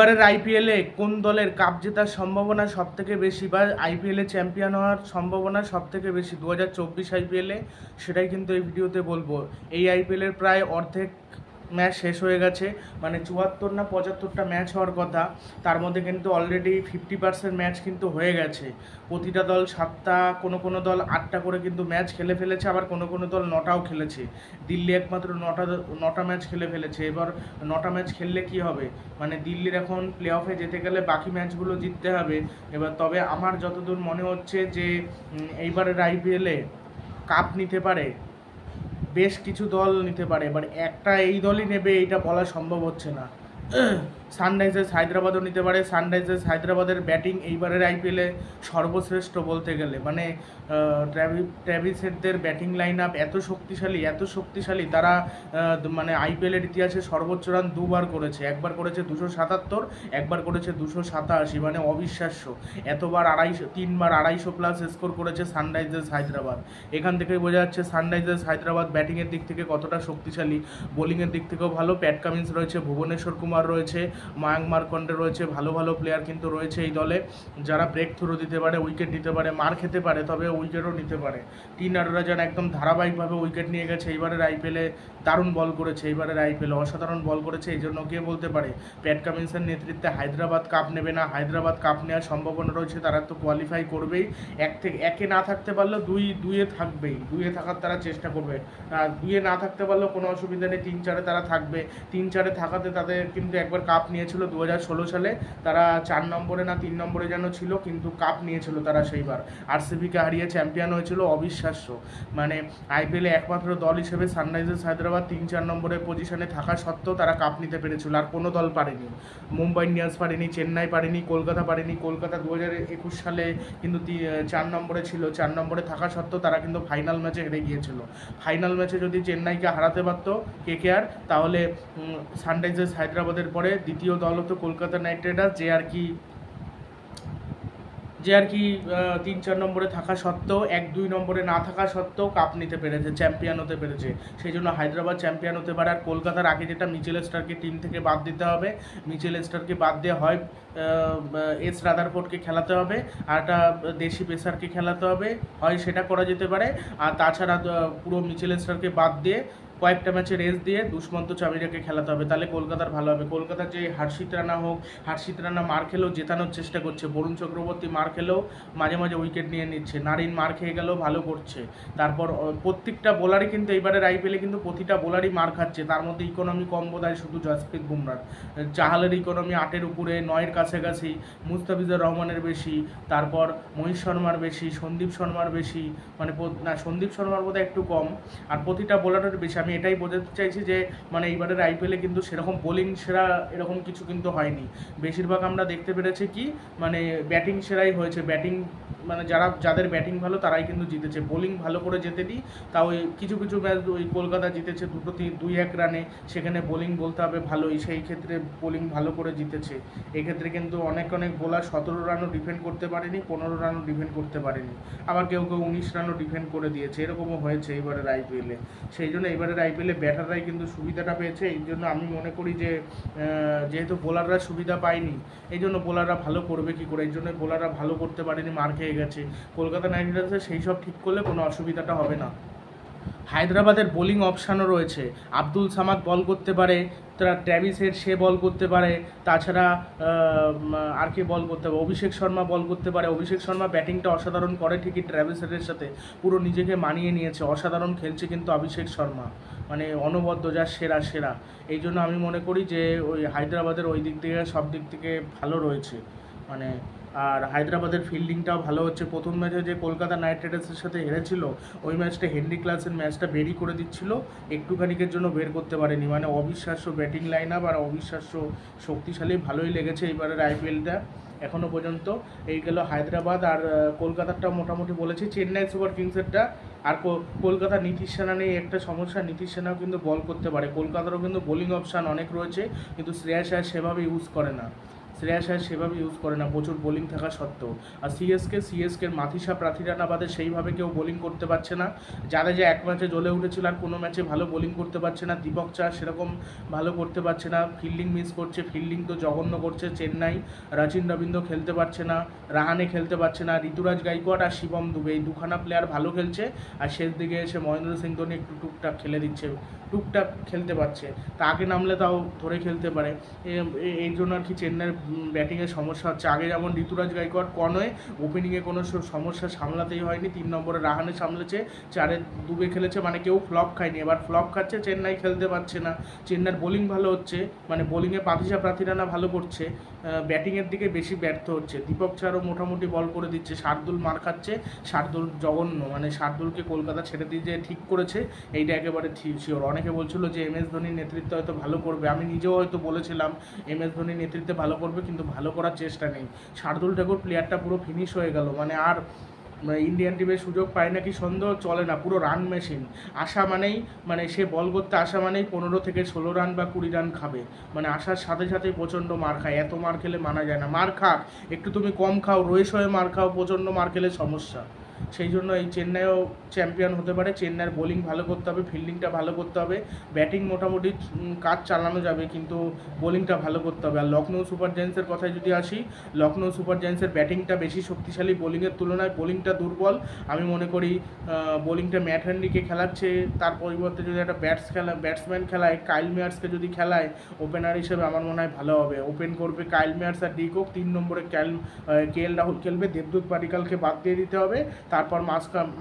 এবারের আইপিএলে কোন দলের কাপ জেতার সম্ভাবনা সবথেকে বেশি বা আইপিএলে চ্যাম্পিয়ন হওয়ার সম্ভাবনা সবথেকে বেশি 2024 আইপিএলে, সেটাই কিন্তু এই ভিডিওতে বলবো। এই আইপিএলের প্রায় অর্ধেক ম্যাচ শেষ হয়ে গেছে, মানে 74 না 75টা ম্যাচ হওয়ার কথা, তার মধ্যে কিন্তু অলরেডি 50% ম্যাচ কিন্তু হয়ে গেছে। প্রতিটা দল 7টা, কোনো দল 8টা করে কিন্তু ম্যাচ খেলে ফেলেছে, আবার কোনো দল 9টাও খেলেছে। দিল্লি একমাত্র 9টা ম্যাচ খেলে ফেলেছে। এবার 9টা ম্যাচ খেললে কি হবে, মানে দিল্লির এখন প্লে অফে যেতে গেলে বাকি ম্যাচগুলো জিততে হবে। এবার তবে আমার যতদূর মনে হচ্ছে যে এইবারের আইপিএলে কাপ নিতে পারে, বেশ কিছু দল নিতে পারে। এবার একটা এই দলই নেবে এইটা বলা সম্ভব হচ্ছে না। সানরাইজার্স হায়দ্রাবাদও নিতে পারে। সানরাইজার্স হায়দ্রাবাদের ব্যাটিং এইবারের আইপিএলে সর্বশ্রেষ্ঠ বলতে গেলে, মানে ট্র্যাভিস হেডদের ব্যাটিং লাইন আপ এত শক্তিশালী, তারা মানে আইপিএলের ইতিহাসে সর্বোচ্চ রান দুবার করেছে। একবার করেছে 277, একবার করেছে 287, মানে অবিশ্বাস্য। এতবার 3বার 250+ স্কোর করেছে সানরাইজার্স হায়দ্রাবাদ। এখান থেকেই বোঝা যাচ্ছে সানরাইজার্স হায়দ্রাবাদ ব্যাটিংয়ের দিক থেকে কতটা শক্তিশালী, বোলিংয়ের দিক থেকেও ভালো। প্যাট কামিন্স রয়েছে, ভুবনেশ্বর কুমার রয়েছে, মায়াঙ্ক মার্কন্ডে রয়েছে, ভালো প্লেয়ার কিন্তু রয়েছে এই দলে, যারা ব্রেক থ্রো দিতে পারে, উইকেট নিতে পারে, মার খেতে পারে, তবে উইকেটও নিতে পারে। টি নাটরাজন একদম ধারাবাহিকভাবে উইকেট নিয়ে গেছে এইবারের আইপিএলে, দারুণ বল করেছে এইবারের আইপিএলে, অসাধারণ বল করেছে। এই জন্য কে বলতে পারে প্যাট কামিন্সের নেতৃত্বে হায়দ্রাবাদ কাপ নেবে না? হায়দ্রাবাদ কাপ নেওয়ার সম্ভাবনা রয়েছে, তারা তো কোয়ালিফাই করবেই। একে না থাকতে পারলেও দুইয়ে থাকবেই, দুইয়ে থাকার তারা চেষ্টা করবে। দুইয়ে না থাকতে পারলেও কোনো অসুবিধা নেই, 3-4-এ তারা থাকবে। 3-4-এ থাকাতে তাদের কিন্তু একবার কাপ নিয়েছিল 2016 সালে, তারা 4 নম্বরে না 3 নম্বরে যেন ছিল, কিন্তু কাপ নিয়েছিল তারা সেইবার, আরসিবিকে হারিয়ে চ্যাম্পিয়ন হয়েছিল। অবিশ্বাস্য, মানে আইপিএলে একমাত্র দল হিসেবে সানরাইজার্স হায়দ্রাবাদ 3-4 নম্বরের পজিশনে থাকা সত্ত্বেও তারা কাপ নিতে পেরেছিল, আর কোনো দল পারেনি। মুম্বাই ইন্ডিয়ান্স পারেনি, চেন্নাই পারেনি, কলকাতা পারেনি। কলকাতা 2021 সালে কিন্তু 4 নম্বরে ছিল, 4 নম্বরে থাকা সত্ত্বেও তারা কিন্তু ফাইনাল ম্যাচে হেরে গিয়েছিল। ফাইনাল ম্যাচে যদি চেন্নাইকে হারাতে পারত কেকেআর, তাহলে সানরাইজার্স হায়দ্রাবাদের পরে দ্বিতীয় দল হতো কলকাতা নাইট রাইডার্স, যে আর কি 3-4 নম্বরে থাকা সত্ত্বেও, 1-2 নম্বরে না থাকা সত্ত্বেও কাপ নিতে পেরেছে, চ্যাম্পিয়ন হতে পেরেছে। সেই জন্য হায়দ্রাবাদ চ্যাম্পিয়ন হতে পারে। আর কলকাতার আগে যেটা মিচেল স্টার্ককে টিম থেকে বাদ দিতে হবে, মিচেল স্টার্ককে বাদ দিয়ে হয় এস রাদারফোর্ডকে খেলাতে হবে, আর একটা দেশি পেসারকে খেলাতে হবে, হয় সেটা করা যেতে পারে। আর তাছাড়া পুরো মিচেল স্টার্ককে বাদ দিয়ে কয়েকটা ম্যাচে রেস্ট দিয়ে দুষ্মন্ত চামিরাকে খেলাতে হবে, তাহলে কলকাতার ভালো হবে। কলকাতার যে হর্ষিত রানা মার খেলেও জেতানোর চেষ্টা করছে, বরুণ চক্রবর্তী মার খেলেও মাঝে উইকেট নিয়ে নিচ্ছে, নারিন মার খেয়ে গেলেও ভালো করছে। তারপর প্রত্যেকটা বোলারই কিন্তু এইবারের আইপিএলে কিন্তু প্রতিটা বোলারই মার খাচ্ছে। তার মধ্যে ইকোনমি কম বোধহয় শুধু জসপ্রীত বুমরার। চাহালের ইকোনমি 8-এর উপরে, 9-এর কাছাকাছি, মুস্তাফিজুর রহমানের বেশি, তারপর মহিষ শর্মার বেশি, সন্দীপ শর্মার বেশি, মানে না সন্দীপ শর্মার বোধহয় একটু কম, আর প্রতিটা বোলারের বেশি। আমি এটাই বোঝাতে চাইছি যে মানে এইবারের আইপিএলে কিন্তু সেরকম বোলিং সেরা এরকম কিছু কিন্তু হয়নি। বেশিরভাগ আমরা দেখতে পেরেছি কি, মানে ব্যাটিং সেরাই হয়েছে। ব্যাটিং মানে যাদের ব্যাটিং ভালো তারাই কিন্তু জিতেছে, বোলিং ভালো করে জেতেনি। তাও কিছু ম্যাচ ওই কলকাতা জিতেছে 2-1 রানে, সেখানে বোলিং বলতে হবে ভালোই, সেই ক্ষেত্রে বোলিং ভালো করে জিতেছে। এক্ষেত্রে কিন্তু অনেক বোলার 17 রানও ডিফেন্ড করতে পারেনি, 15 রানও ডিফেন্ড করতে পারেনি, আবার কেউ 19 রানও ডিফেন্ড করে দিয়েছে, এরকমও হয়েছে এইবারের আইপিএলে। সেই জন্য এইবারের আইপিএলে ব্যাটাররাই কিন্তু সুবিধাটা পেয়েছে। এই জন্য আমি মনে করি যে যেহেতু বোলাররা সুবিধা পায়নি, এই জন্য বোলাররা ভালো করবে কী করে, এই জন্য বোলাররা ভালো করতে পারেনি, মার খেয়ে গেছে। কলকাতা নাইট রাইডার্সের সেই সব ঠিক করলে কোনো অসুবিধাটা হবে না। হায়দ্রাবাদের বোলিং অপশানও রয়েছে, আব্দুল সামাদ বল করতে পারে, তারা ট্র্যাভিস হেড সে বল করতে পারে, তাছাড়া আর কে বল করতে পারে, অভিষেক শর্মা বল করতে পারে। অভিষেক শর্মা ব্যাটিংটা অসাধারণ করে ঠিকই, ট্র্যাভিস হেডের সাথে পুরো নিজেকে মানিয়ে নিয়েছে, অসাধারণ খেলছে কিন্তু অভিষেক শর্মা, মানে অনবদ্য, যা সেরা। এই জন্য আমি মনে করি যে ওই হায়দ্রাবাদের ওই দিক থেকে সব দিক থেকে ভালো রয়েছে, মানে আর হায়দ্রাবাদের ফিল্ডিংটাও ভালো হচ্ছে। প্রথম ম্যাচে যে কলকাতা নাইট রাইডার্সের সাথে হেরেছিল, ওই ম্যাচটা হেনরি ক্লাসের ম্যাচটা বেরই করে দিচ্ছিল, একটুখানিকের জন্য বের করতে পারেনি। মানে অবিশ্বাস্য ব্যাটিং লাইন আপ আর অবিশ্বাস্য শক্তিশালী, ভালোই লেগেছে এইবারের আইপিএলটা এখনও পর্যন্ত। এই গেল হায়দ্রাবাদ, আর কলকাতারটাও মোটামুটি বলেছি। চেন্নাই সুপার কিংসেরটা আর কলকাতা নীতিশ সেনা নেই, একটা সমস্যা, নীতিশ সেনাও কিন্তু বল করতে পারে। কলকাতারও কিন্তু বোলিং অপশান অনেক রয়েছে, কিন্তু শ্রেয়াস আয়ার সেভাবে ইউজ করে না। শ্রেয়াস আয়ার সেভাবে ইউজ করে না প্রচুর বোলিং থাকা সত্ত্বেও। আর সিএসকের মাথিসা প্রাথিরানা বাদে সেইভাবে কেউ বোলিং করতে পারছে না। জাদেজা এক ম্যাচে জ্বলে উঠেছিল আর কোনো ম্যাচে ভালো বোলিং করতে পারছে না। দীপক চার সেরকম ভালো করতে পারছে না, ফিল্ডিং মিস করছে, ফিল্ডিং তো জঘন্য করছে চেন্নাই। রচিন রবীন্দ্র খেলতে পারছে না, রাহানে খেলতে পারছে না, ঋতুরাজ গাইকোয়াড় আর শিবম দুবে এই দুখানা প্লেয়ার ভালো খেলছে। আর শেষ দিকে এসে মহেন্দ্র সিং ধোনি একটু টুকটাক খেলে দিচ্ছে, টুকটাক খেলতে পারছে, তা আগে নামলে তাও ধরে খেলতে পারে। এই জন্য আর কি চেন্নাইয়ের ব্যাটিংয়ের সমস্যা হচ্ছে। আগে যেমন ঋতুরাজ গাইকোয়াড় কনওয়ে ওপেনিংয়ে কোনো সমস্যা সামলাতেই হয়নি, 3 নম্বরে রাহানে সামলেছে, 4-এ দুবে খেলেছে, মানে কেউ ফ্লপ খায়নি। এবার ফ্লপ খাচ্ছে চেন্নাই, খেলতে পারছে না। চেন্নাইয়ের বোলিং ভালো হচ্ছে, মানে বোলিংয়ে পাথিসা প্রাথিরানা ভালো করছে, ব্যাটিংয়ের দিকে বেশি ব্যর্থ হচ্ছে। দীপক চারও মোটামুটি বল করে দিচ্ছে, শার্দুল মার খাচ্ছে, শার্দুল জঘন্য, মানে শার্দুলকে কলকাতা ছেড়ে দিয়ে যে ঠিক করেছে এইটা একেবারে শিওর। অনেকে বলছিল যে MS ধোনির নেতৃত্বে হয়তো ভালো করবে, আমি নিজেও হয়তো বলেছিলাম MS ধোনির নেতৃত্বে ভালো করবে, কিন্তু ভালো করার চেষ্টা নেই। শার্দুল ঠাকুর প্লেয়ারটা পুরো ফিনিশ হয়ে গেল, মানে আর ইন্ডিয়ান টিমের সুযোগ পায় নাকি সন্দেহ চলে না, পুরো রান মেশিন। আসা মানেই মানে সে বল করতে আসা মানেই 15 থেকে 16 রান বা 20 রান খাবে, মানে আসার সাথে সাথেই প্রচণ্ড মার খায়। এত মার খেলে মানা যায় না, মার খাক একটু, তুমি কম খাও, রয়েস হয়ে মার খাও, প্রচণ্ড মার খেলে সমস্যা। সেই জন্য এই চেন্নাইও চ্যাম্পিয়ন হতে পারে। চেন্নাইয়ের বোলিং ভালো করতে হবে, ফিল্ডিংটা ভালো করতে হবে, ব্যাটিং মোটামুটি কাজ চালানো যাবে, কিন্তু বোলিংটা ভালো করতে হবে। আর লখনৌ সুপার জায়ান্টসের কথায় যদি আসি, লখনৌ সুপার জায়ান্টসের ব্যাটিংটা বেশি শক্তিশালী, বোলিংয়ের তুলনায় বোলিংটা দুর্বল। আমি মনে করি বোলিংটা ম্যাট হ্যান্ডিকে খেলাচ্ছে, তার পরিবর্তে যদি একটা ব্যাটসম্যান খেলায়, কাইল মেয়ার্সকে যদি খেলায় ওপেনার হিসেবে, আমার মনে হয় ভালো হবে। ওপেন করবে কাইল মেয়ার্স আর ডিকক, 3 নম্বরে KL রাহুল খেলবে, দেবদূত পাডিক্কালকে বাদ দিয়ে দিতে হবে। তারপর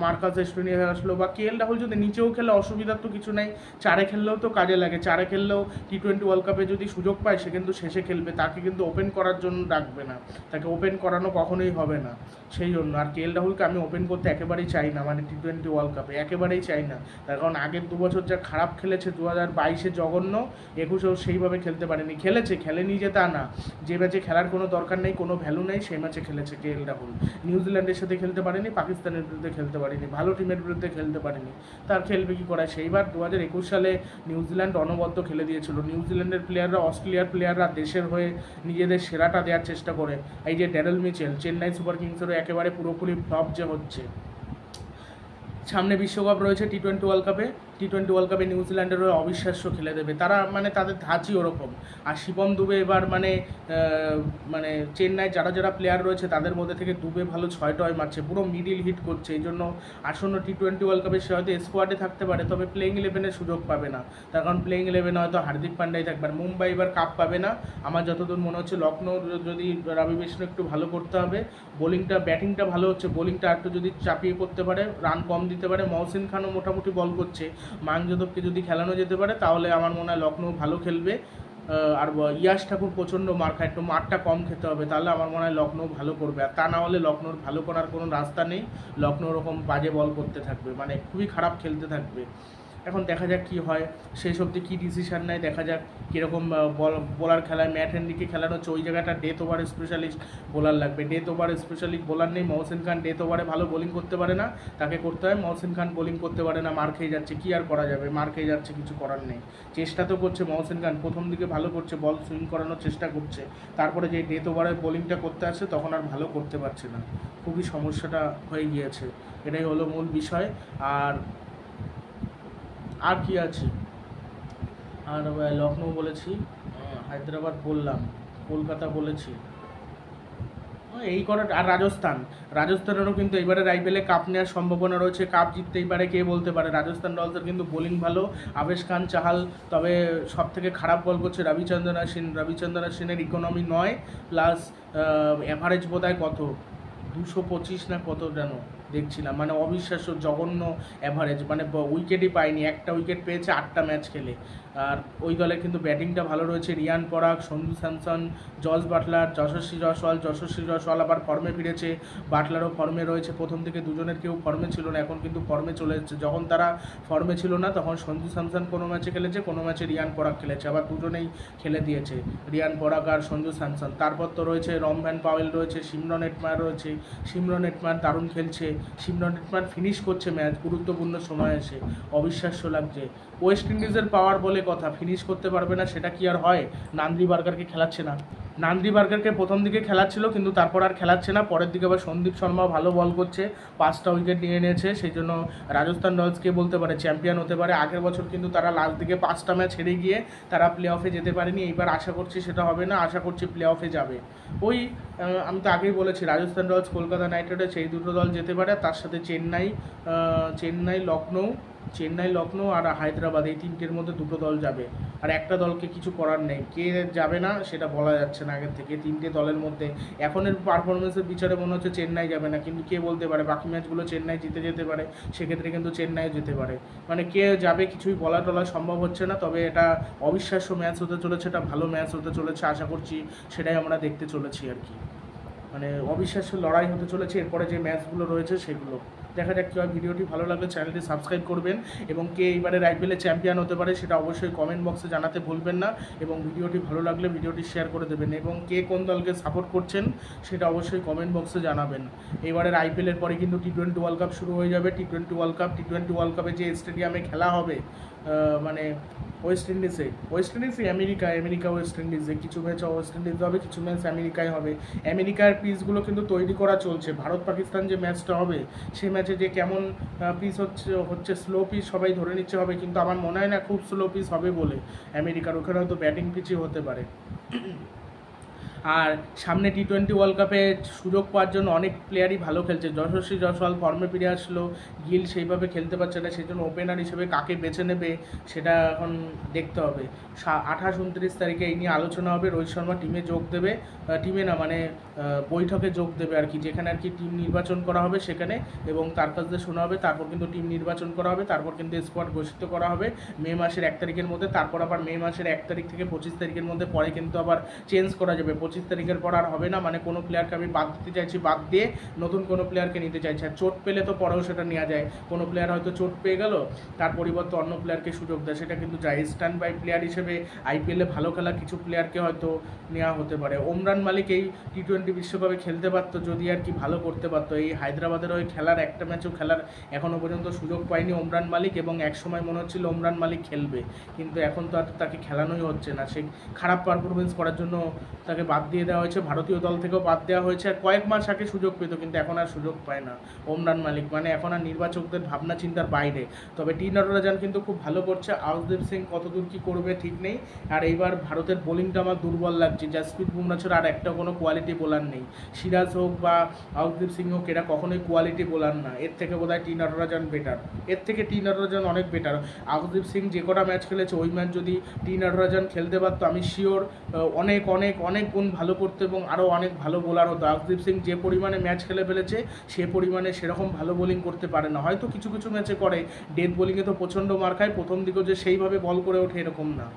মার্কাস এস্টোনি আসলো, বা KL রাহুল যদি নিচেও খেলে অসুবিধার তো কিছু নেই, 4-এ খেললেও তো কাজে লাগে। 4-এ খেললেও T20 ওয়ার্ল্ড কাপে যদি সুযোগ পায় সে কিন্তু শেষে খেলবে, তাকে কিন্তু ওপেন করার জন্য ডাকবে না, তাকে ওপেন করানো কখনোই হবে না। সেই জন্য আর KL রাহুলকে আমি ওপেন করতে একেবারেই চাই না, মানে T20 ওয়ার্ল্ড কাপে একেবারেই চাই না। তার কারণ আগের 2 বছর যা খারাপ খেলেছে, 2022-এ জঘন্য, 21-এও সেইভাবে খেলতে পারেনি। খেলেনি যে তা না, যে ম্যাচে খেলার কোনো দরকার নেই, কোনো ভ্যালু নেই, সেই ম্যাচে খেলেছে KL রাহুল। নিউজিল্যান্ডের সাথে খেলতে পারেনি, পাকিস্তানের বিরুদ্ধে খেলতে পারেনি, ভালো টিমের বিরুদ্ধে খেলতে পারেনি, তার খেলবে কী করায়। সেইবার 2021 সালে নিউজিল্যান্ড অনবদ্য খেলে দিয়েছিল। নিউজিল্যান্ডের প্লেয়াররা, অস্ট্রেলিয়ার প্লেয়াররা দেশের হয়ে নিজেদের সেরাটা দেওয়ার চেষ্টা করে। এই যে ড্যারেল মিচেল, চেন্নাই সুপার কিংসেরও একেবারে পুরোপুরি ফ্লপ যে হচ্ছে। সামনে বিশ্বকাপ রয়েছে, T20 ওয়ার্ল্ড কাপে নিউজিল্যান্ডের হয়ে অবিশ্বাস্য খেলে দেবে তারা, মানে তাদের ধাঁচই ওরকম। আর শিবম দুবে এবার মানে চেন্নাই যারা প্লেয়ার রয়েছে তাদের মধ্যে থেকে দুবে ভালো 6 মারছে, পুরো মিডিল হিট করছে। এই জন্য আসন্ন T20 ওয়ার্ল্ড কাপে সে হয়তো স্কোয়াডে থাকতে পারে, তবে প্লেইং 11-এর সুযোগ পাবে না, তার কারণ প্লেইং 11-এ হয়তো হার্দিক পান্ডাই থাকবে। আর মুম্বাই এবার কাপ পাবে না আমার যতদূর মনে হচ্ছে। লখনৌ যদি রবি বিষ্ণু একটু ভালো করতে হবে, ব্যাটিংটা ভালো হচ্ছে, বোলিংটা একটু যদি চাপিয়ে করতে পারে, রান কম দিতে পারে, মহসিন খানও মোটামুটি বল করছে, মায়াঙ্ক যাদবকে যদি খেলানো যেতে পারে, তাহলে আমার মনে হয় লখনৌ ভালো খেলবে। আর ইয়াশ ঠাকুর প্রচণ্ড মার খায়, একটু মারটা কম খেতে হবে, তাহলে আমার মনে হয় লখনৌ ভালো করবে। আর তা না হলে লখনৌর ভালো করার কোনো রাস্তা নেই, লখনৌ ওরকম বাজে বল করতে থাকবে, মানে খুবই খারাপ খেলতে থাকবে। এখন দেখা যাক কী হয়, সেই সবজি কী ডিসিশান নেয়, দেখা যাক কীরকম বোলার খেলায়। ম্যাট হ্যান্ডিকে খেলানো হচ্ছে, ওই জায়গাটা ডেথ ওভার স্পেশালিস্ট বোলার লাগবে, ডেথ ওভার স্পেশালিস্ট বোলার নেই। মহসিন খান ডেথ ওভারে ভালো বোলিং করতে পারে না, তাকে করতে হয়। মহসিন খান বোলিং করতে পারে না, মার খেয়ে যাচ্ছে, কী আর করা যাবে, মার খেয়ে যাচ্ছে, কিছু করার নেই। চেষ্টা তো করছে মহসিন খান, প্রথম দিকে ভালো করছে, বল সুইং করানোর চেষ্টা করছে, তারপরে যে ডেথ ওভারে বোলিংটা করতে আসে তখন আর ভালো করতে পারছে না, খুবই সমস্যাটা হয়ে গিয়েছে। এটাই হলো মূল বিষয়। আর কি আছে, আর লখনৌ বলেছি, হায়দ্রাবাদ বললাম, কলকাতা বলেছি, এই করে। আর রাজস্থানেরও কিন্তু এবারে আইপিএলে কাপ নেওয়ার সম্ভাবনা রয়েছে, কাপ জিততেই পারে, কে বলতে পারে। রাজস্থান রয়্যালসের কিন্তু বোলিং ভালো, আবেশ খান চাহাল, তবে সব থেকে খারাপ বল করছে রবিচন্দ্রন অশ্বিনের ইকোনমি 9, প্লাস অ্যাভারেজ বোধহয় কত 225 না কত যেন দেখছিলাম, মানে অবিশ্বাস্য জঘন্য অ্যাভারেজ, মানে উইকেটই পায়নি, একটা উইকেট পেয়েছে 8টা ম্যাচ খেলে। আর ওই দলে কিন্তু ব্যাটিংটা ভালো রয়েছে, রিয়ান পরাগ, সঞ্জু স্যামসন, জস বাটলার, যশস্বী জয়সওয়াল আবার ফর্মে ফিরেছে, বাটলারও ফর্মে রয়েছে। প্রথম থেকে দুজনের কেউ ফর্মে ছিল না, এখন কিন্তু ফর্মে চলে এসেছে। যখন তারা ফর্মে ছিল না তখন সঞ্জু স্যামসন কোনো ম্যাচে খেলেছে, কোনো ম্যাচে রিয়ান পরাগ খেলেছে, আবার দুজনেই খেলে দিয়েছে, রিয়ান পরাগ আর সঞ্জু স্যামসন। তারপর তো রয়েছে রমভ্যান পাওয়েল রয়েছে, সিমরন এটমায়ার দারুণ খেলছে, সিমরন এটমায়ার ফিনিশ করছে ম্যাচ গুরুত্বপূর্ণ সময় এসে, অবিশ্বাস্য লাগছে। ওয়েস্ট ইন্ডিজের পাওয়ার বলে কথা, ফিনিশ করতে পারবে না সেটা কি আর হয়? নান্দ্রি বার্গারকে খেলাচ্ছে না, নান্দ্রি বার্গারকে প্রথম দিকে খেলাচ্ছিল কিন্তু তারপর আর খেলাচ্ছে না। পরের দিকে আবার সন্দীপ শর্মা ভালো বল করছে, 5টা উইকেট নিয়ে নিয়েছে, সেই জন্য রাজস্থান রয়্যালসকে বলতে পারে চ্যাম্পিয়ন হতে পারে। আগের বছর কিন্তু তারা লাস্ট দিকে 5টা ম্যাচ হেরে গিয়ে তারা প্লে অফে যেতে পারেনি, এইবার আশা করছি সেটা হবে না, আশা করছি প্লে অফে যাবে। ওই আমি তো আগেই বলেছি Rajasthan Royals, Kolkata night Riders এই দুটো দল যেতে পারে, তার সাথে চেন্নাই লখনৌ আর হায়দ্রাবাদ, এই তিনটের মধ্যে দুটো দল যাবে। আর একটা দলকে কিছু করার নেই, কে যাবে না সেটা বলা যাচ্ছে না আগের থেকে। তিনটে দলের মধ্যে এখনের পারফরমেন্সের বিচারে মনে হচ্ছে চেন্নাই যাবে না, কিন্তু কে বলতে পারে, বাকি ম্যাচগুলো চেন্নাই জিতে যেতে পারে, সেক্ষেত্রে কিন্তু চেন্নাই যেতে পারে। মানে কে যাবে কিছুই বলা টলা সম্ভব হচ্ছে না, তবে এটা অবিশ্বাস্য ম্যাচ হতে চলেছে, এটা ভালো ম্যাচ হতে চলেছে, আশা করছি সেটাই আমরা দেখতে চলেছি আর কি। মানে অবিশ্বাস্য লড়াই হতে চলেছে এরপরে যে ম্যাচগুলো রয়েছে সেগুলো। দেখা যাক কী হয়। ভিডিওটি ভালো লাগলে চ্যানেলটি সাবস্ক্রাইব করবেন এবং কে এইবারের আইপিএলে চ্যাম্পিয়ন হতে পারে সেটা অবশ্যই কমেন্ট বক্সে জানাতে ভুলবেন না, এবং ভিডিওটি ভালো লাগলে ভিডিওটি শেয়ার করে দেবেন, এবং কে কোন দলকে সাপোর্ট করছেন সেটা অবশ্যই কমেন্ট বক্সে জানাবেন। এবারের আইপিএলের পরে কিন্তু টি-20 ওয়ার্ল্ড কাপ শুরু হয়ে যাবে। টি-20 ওয়ার্ল্ড কাপে যে স্টেডিয়ামে খেলা হবে, মানে ওয়েস্ট ইন্ডিজে আমেরিকা ওয়েস্ট ইন্ডিজে, কিছু ম্যাচ ওয়েস্ট ইন্ডিজে হবে, কিছু ম্যাচ আমেরিকায় হবে। আমেরিকার পিচগুলো কিন্তু তৈরি করা চলছে। ভারত পাকিস্তান যে ম্যাচটা হবে সেই ম্যাচে যে কেমন পিচ হচ্ছে স্লো পিচ সবাই ধরে নিচ্ছে হবে, কিন্তু আমার মনে হয় না খুব স্লো পিচ হবে বলে। আমেরিকার ওখানে হয়তো ব্যাটিং পিচই হতে পারে। আর সামনে টি-20 ওয়ার্ল্ড কাপে সুযোগ পাওয়ার জন্য অনেক প্লেয়ারই ভালো খেলছে। যশস্বী জয়সওয়াল ফর্মে ফিরে আসলো, গিল সেইভাবে খেলতে পারছে না, সেই জন্য ওপেনার হিসেবে কাকে বেছে নেবে সেটা এখন দেখতে হবে। 28-29 তারিখে এই নিয়ে আলোচনা হবে। রোহিত শর্মা টিমে যোগ দেবে, টিমে না মানে বৈঠকে যোগ দেবে আর কি, যেখানে আর কি টিম নির্বাচন করা হবে সেখানে, এবং তার কাছ দিয়ে শোনা হবে, তারপর কিন্তু টিম নির্বাচন করা হবে, তারপর কিন্তু স্কোয়াড ঘোষিত করা হবে মে মাসের 1 তারিখের মধ্যে। তারপর আবার মে মাসের 1 তারিখ থেকে 25 তারিখের মধ্যে পরে কিন্তু আবার চেঞ্জ করা যাবে। 25 তারিখের পর আর হবে না, মানে কোনো প্লেয়ারকে আমি বাদ দিতে চাইছি, বাদ দিয়ে নতুন কোনো প্লেয়ারকে নিতে চাইছি। আর চোট পেলে তো পরেও সেটা নেওয়া যায়, কোনো প্লেয়ার হয়তো চোট পেয়ে গেল, তার পরিবর্তে অন্য প্লেয়ারকে সুযোগ দেয়, সেটা কিন্তু যায়। স্ট্যান্ড বাই প্লেয়ার হিসেবে আইপিএলে ভালো খেলা কিছু প্লেয়ারকে হয়তো নেওয়া হতে পারে। ওমরান মালিক এই টি-20 বিশ্বকাপে খেলতে পারতো যদি আর কি ভালো করতে পারতো। এই হায়দ্রাবাদের ওই খেলার একটা ম্যাচও খেলার এখনও পর্যন্ত সুযোগ পায়নি ওমরান মালিক, এবং একসময় মনে হচ্ছিল ওমরান মালিক খেলবে, কিন্তু এখন তো আর তাকে খেলানোই হচ্ছে না। সে খারাপ পারফরমেন্স করার জন্য তাকে বাদ দিয়ে দেওয়া হয়েছে, ভারতীয় দল থেকেও বাদ দেওয়া হয়েছে। আর কয়েক মাস আগে সুযোগ পেত, কিন্তু এখন আর সুযোগ পায় না ওমরান মালিক, মানে এখন আর নির্বাচকদের ভাবনা চিন্তার বাইরে। তবে টি নটরাজান কিন্তু খুব ভালো করছে, আউসদীপ সিং কতদূর কী করবে ঠিক নেই। আর এইবার ভারতের বোলিংটা আমার দুর্বল লাগছে, জাসপ্রীত বুমরা ছাড়া আর একটা কোনো কোয়ালিটি বোলার নেই। সিরাজ হোক বা আউসদীপ সিং হোক, এরা কখনোই কোয়ালিটি বোলার না। এর থেকে বোধহয় টি নটরাজান বেটার, এর থেকে টি নটরাজান অনেক বেটার। আউসদীপ সিং যে কটা ম্যাচ খেলেছে ওই ম্যাচ যদি টি নটরাজান খেলতে পারতো আমি শিওর অনেক অনেক অনেক গুণ ভালো করতো এবং আরও অনেক ভালো বোলার হতো। আউসদীপ সিং যে পরিমাণে ম্যাচ খেলে ফেলেছে সে পরিমাণে সেরকম ভালো বোলিং করতে পারে না, হয়তো কিছু কিছু ম্যাচে করে, ডেথ বোলিংয়ে তো প্রচণ্ড মার খায়, প্রথম দিকেও যে সেইভাবে বল করে ওঠে এরকম না।